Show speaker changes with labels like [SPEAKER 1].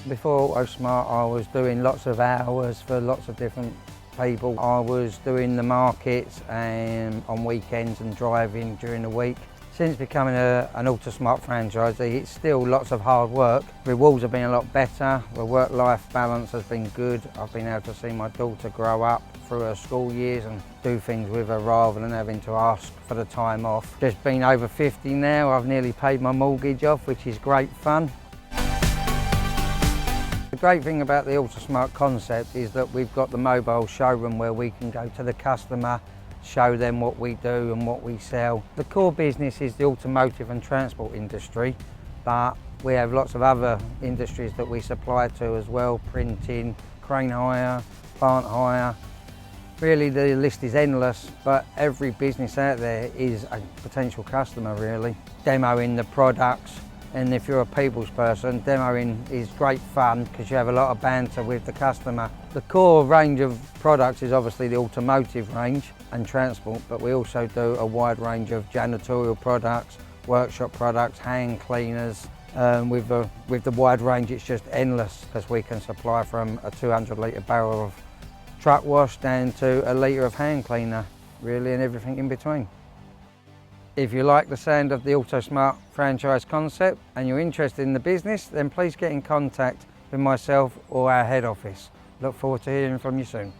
[SPEAKER 1] Before Autosmart, I was doing lots of hours for lots of different people. I was doing the markets and on weekends and driving during the week. Since becoming an Autosmart franchisee, it's still lots of hard work. Rewards have been a lot better, the work-life balance has been good. I've been able to see my daughter grow up through her school years and do things with her rather than having to ask for the time off. Just being over 50 now, I've nearly paid my mortgage off, which is great fun. The great thing about the Autosmart concept is that we've got the mobile showroom where we can go to the customer, show them what we do and what we sell. The core business is the automotive and transport industry, but we have lots of other industries that we supply to as well: printing, crane hire, plant hire. Really, the list is endless, but every business out there is a potential customer really. Demoing the products, and if you're a people's person, demoing is great fun because you have a lot of banter with the customer. The core range of products is obviously the automotive range and transport, but we also do a wide range of janitorial products, workshop products, hand cleaners. With the wide range, it's just endless because we can supply from a 200-litre barrel of truck wash down to a litre of hand cleaner, really, and everything in between. If you like the sound of the Autosmart franchise concept and you're interested in the business, then please get in contact with myself or our head office. Look forward to hearing from you soon.